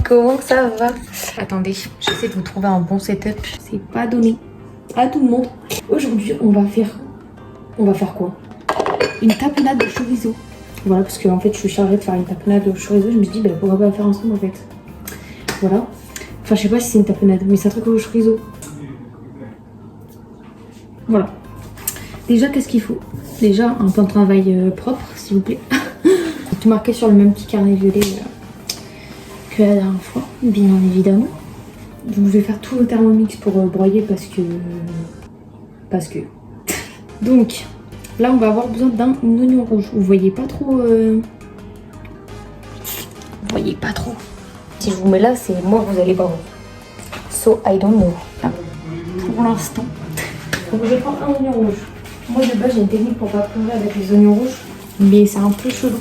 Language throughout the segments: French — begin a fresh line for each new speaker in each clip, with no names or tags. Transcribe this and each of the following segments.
Comment ça va? Attendez, j'essaie de vous trouver un bon setup. C'est pas donné à tout le monde. Aujourd'hui, on va faire quoi? Une tapenade de chorizo. Voilà, parce que en fait, je suis chargée de faire une tapenade de chorizo. Je me suis dit, bah, pourquoi pas la faire ensemble en fait. Voilà. Enfin, je sais pas si c'est une tapenade, mais c'est un truc au chorizo. Voilà. Déjà, qu'est-ce qu'il faut? Déjà, un plan de travail propre, s'il vous plaît. Tout marqué sur le même petit carnet violet que la dernière fois, bien évidemment. Donc, je vais faire tout le thermomix pour broyer parce que... Donc, là, on va avoir besoin d'un oignon rouge. Vous voyez pas trop... Vous voyez pas trop. Si je vous mets là, c'est moi, vous allez voir. So, I don't know. Là, pour l'instant. Donc, je vais prendre un oignon rouge. Moi, de base, j'ai une technique pour pas pleurer avec les oignons rouges. Mais c'est un peu chelou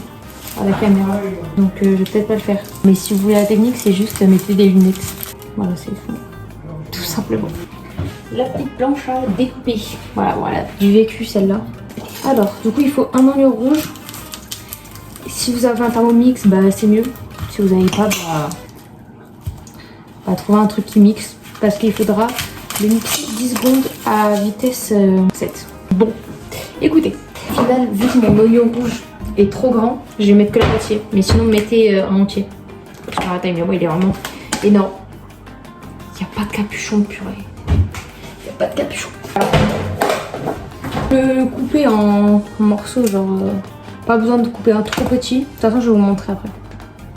à la caméra. Donc, je vais peut-être pas le faire. Mais si vous voulez la technique, c'est juste mettez des lunettes. Voilà, c'est tout. Tout simplement. La petite planche à découper. Voilà, du vécu celle-là. Alors, du coup, il faut un oignon rouge. Si vous avez un thermomix, bah c'est mieux. Si vous n'avez pas, trouver un truc qui mixe. Parce qu'il faudra le mixer 10 secondes à vitesse 7. Bon, écoutez. Au final, vu que mon oignon rouge est trop grand, je vais mettre que la moitié. Mais sinon, mettez un entier. Parce que la taille, moi, il est vraiment énorme. Il n'y a pas de capuchon, purée. Il n'y a pas de capuchon. Alors, je peux le couper en morceaux, genre... pas besoin de couper un trop petit. De toute façon, je vais vous montrer après.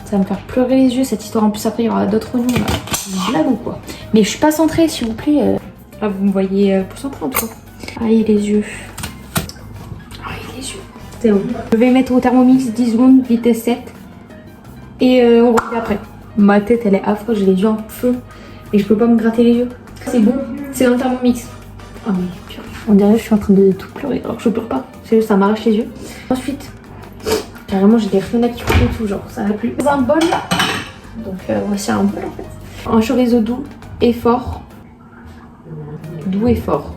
Ça va me faire pleurer les yeux, cette histoire. En plus, après, il y aura d'autres oignons, là. Blague ou quoi? Mais je suis pas centrée, s'il vous plaît. Là, vous me voyez plus centrée, en tout cas. Aïe, les yeux. Aïe, les yeux. C'est bon. Je vais mettre au thermomix 10 secondes, vitesse 7. Et on revient après. Ma tête, elle est affreuse. J'ai les yeux en feu. Et je peux pas me gratter les yeux. C'est bon. C'est dans le thermomix. Ah oui, purée. On dirait que je suis en train de tout pleurer. Alors que je pleure pas. C'est juste, ça m'arrache les yeux. Ensuite, carrément, j'ai des fenêtres qui font tout. Genre, ça va plus. Dans un bol. Donc, voici un bol en fait. Un chorizo doux et fort. Doux et fort.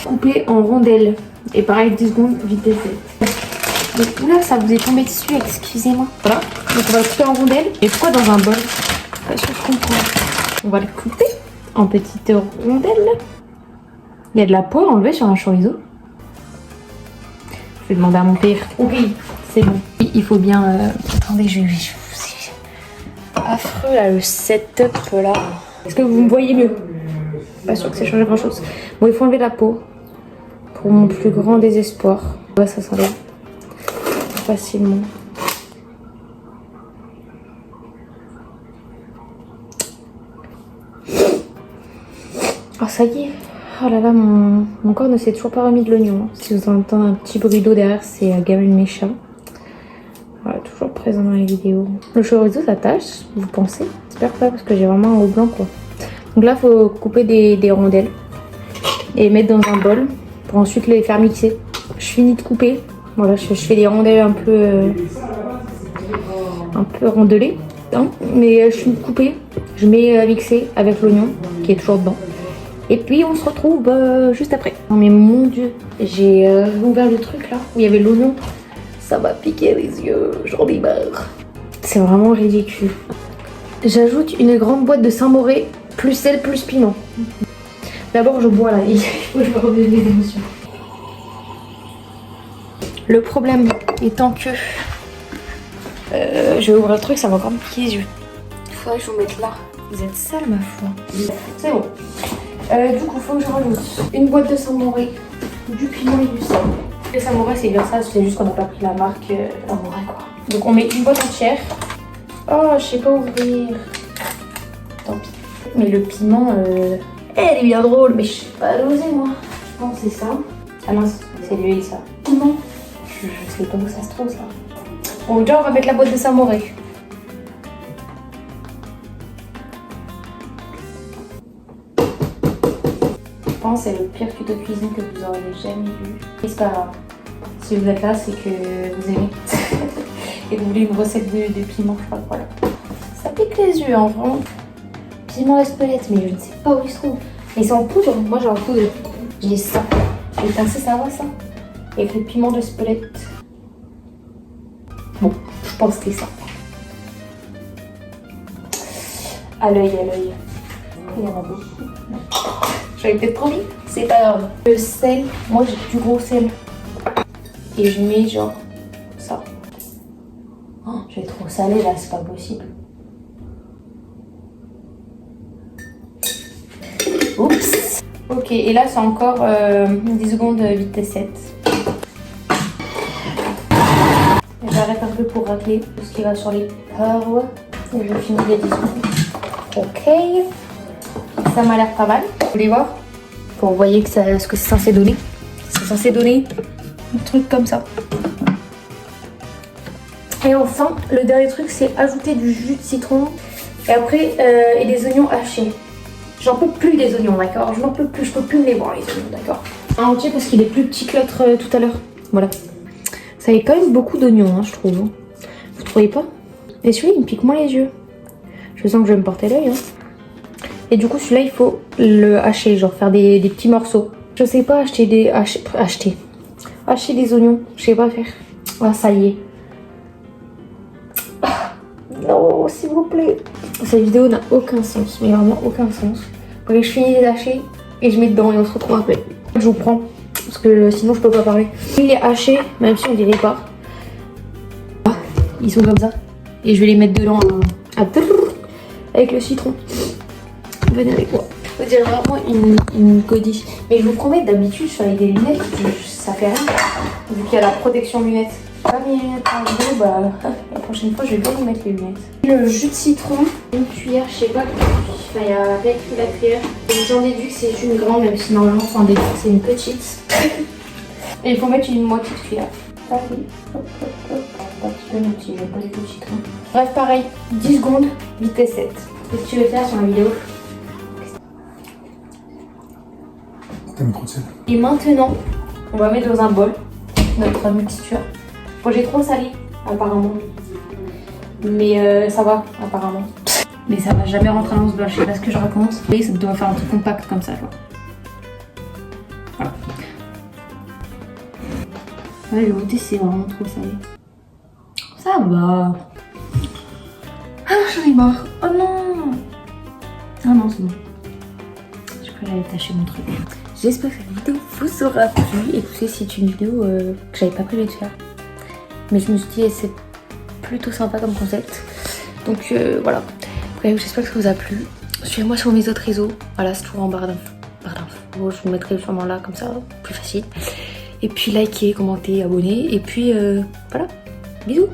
Coupé en rondelles. Et pareil, 10 secondes, vitesse 7. Donc, oula, ça vous est tombé dessus, excusez-moi. Voilà. Donc, on va le couper en rondelles. Et pourquoi dans un bol? Parce que je comprends. On va le couper en petites rondelles. Il y a de la peau à enlever sur un chorizo. Je vais demander à mon père. Ok, c'est bon. Il faut bien... Attendez, je vais... Affreux là, le setup là. Est-ce que vous me voyez mieux? Pas sûr que ça change grand chose. Bon, il faut enlever la peau. Pour mon plus grand désespoir. Ouais, ça s'enlève facilement. Oh, ça y est. Oh là là, mon corps ne s'est toujours pas remis de l'oignon. Si vous entendez un petit bruit d'eau derrière, c'est Gabriel Mécha. Voilà, toujours présent dans les vidéos. Le chorizo, ça tâche, vous pensez? J'espère pas parce que j'ai vraiment un haut blanc quoi. Donc là, il faut couper des rondelles et mettre dans un bol pour ensuite les faire mixer. Je finis de couper. Voilà, je fais des rondelles un peu rondelées. Hein, mais je finis de couper. Je mets mixer avec l'oignon qui est toujours dedans. Et puis on se retrouve juste après. Non mais mon dieu, j'ai ouvert le truc là où il y avait l'oignon. Ça m'a piqué les yeux, j'en ai marre. C'est vraiment ridicule. J'ajoute une grande boîte de Saint-Moré, plus sel, plus piment. D'abord je bois là, il faut que je me remette les émotions. Le problème étant que je vais ouvrir le truc, ça va encore me piquer les yeux. Il faudrait que je vous mette là. Vous êtes sale ma foi. C'est bon. Du coup, il faut que je rajoute une boîte de Saint-Moré, du piment et du sel. Les Saint-Moré, c'est bien ça, c'est juste qu'on n'a pas pris la marque Saint-Moré quoi. Donc on met une boîte entière. Oh, je sais pas ouvrir. Tant pis. Mais le piment, elle est bien drôle, mais je sais pas l'oser moi. Je pense que c'est ça. Ah non, c'est l'huile ça. Piment. Je sais pas où ça se trouve ça. Bon, déjà on va mettre la boîte de Saint-Moré. C'est le pire tuto cuisine que vous auriez jamais vu. Et c'est pas grave. Si vous êtes là, c'est que vous aimez. Et vous voulez une recette de piment, je sais pas quoi là. Ça pique les yeux, hein, vraiment. Piment d'Espelette, mais je ne sais pas où il se trouve. Mais c'est en poudre. Moi j'ai en poudre. J'ai ça. J'ai pincé, ça va ça? Avec le piment d'Espelette. Bon, je pense que c'est ça. À l'œil, à l'œil. Il y en a beaucoup. J'avais peut-être trop mis, c'est pas grave. Le sel, moi j'ai du gros sel. Et je mets genre ça. Oh, je vais trop salé là, c'est pas possible. Oups. Ok, et là c'est encore 10 secondes vitesse 7. J'arrête un peu pour racler tout ce qui va sur les parois. Et je finis les 10 secondes. Ok. Ça m'a l'air pas mal. Vous voulez voir? Pour vous voyez que ça, ce que c'est censé donner. C'est censé donner un truc comme ça. Et enfin, le dernier truc, c'est ajouter du jus de citron. Et après, et des oignons hachés. J'en peux plus des oignons, d'accord? Je n'en peux plus, je peux plus me les voir les oignons, d'accord? Un entier parce qu'il est plus petit que l'autre tout à l'heure. Voilà. Ça fait quand même beaucoup d'oignons, hein, je trouve. Vous trouvez pas? Et celui-là, il me pique moins les yeux. Je sens que je vais me porter l'œil. Hein. Et du coup, celui-là, il faut le hacher, genre faire des petits morceaux. Je sais pas hacher des oignons. Je sais pas faire. Ah, ça y est. Non, s'il vous plaît. Cette vidéo n'a aucun sens, mais vraiment aucun sens. Après, je finis les hacher et je mets dedans et on se retrouve après. Je vous prends, parce que sinon je peux pas parler. Il est haché, même si on dirait pas. Ah, ils sont comme ça. Et je vais les mettre dedans avec le citron. Venez avec moi. On dirait vraiment une godille. Mais je vous promets, d'habitude, je suis avec des lunettes, ça fait rien. Vu qu'il y a la protection lunettes. Pas mes lunettes en vidéo, bah la prochaine fois je vais bien vous mettre les lunettes. Le jus de citron, une cuillère, je sais pas, enfin il y a rien écrit la cuillère. J'en déduis que c'est une grande, même si normalement on déduit que c'est une petite. Et il faut mettre une moitié de cuillère. Ça oui. Hop, hop, hop. Un petit peu, même si j'aime pas du tout le citron. Bref, pareil, 10 secondes, vitesse 7. Qu'est-ce que tu veux faire sur la vidéo? Et maintenant, on va mettre dans un bol notre mixture. Bon, j'ai trop salé, apparemment. Mais ça va, apparemment. Mais ça va jamais rentrer dans ce bol, je sais pas ce que je raconte. Et ça doit faire un truc compact comme ça, genre. Voilà. Ouais, le goûter, c'est vraiment trop salé. Ça va. Ah, j'en ai marre. Oh non. Ah non, c'est bon. Je crois que j'allais tâcher mon truc. J'espère que cette vidéo vous aura plu. Écoutez, c'est une vidéo que j'avais pas prévu de faire. Mais je me suis dit, c'est plutôt sympa comme concept. Donc voilà. Bref, j'espère que ça vous a plu. Suivez-moi sur mes autres réseaux. Voilà, c'est tout en barre d'infos. Je vous mettrai sûrement là, comme ça, plus facile. Et puis likez, commentez, abonnez. Et puis voilà. Bisous.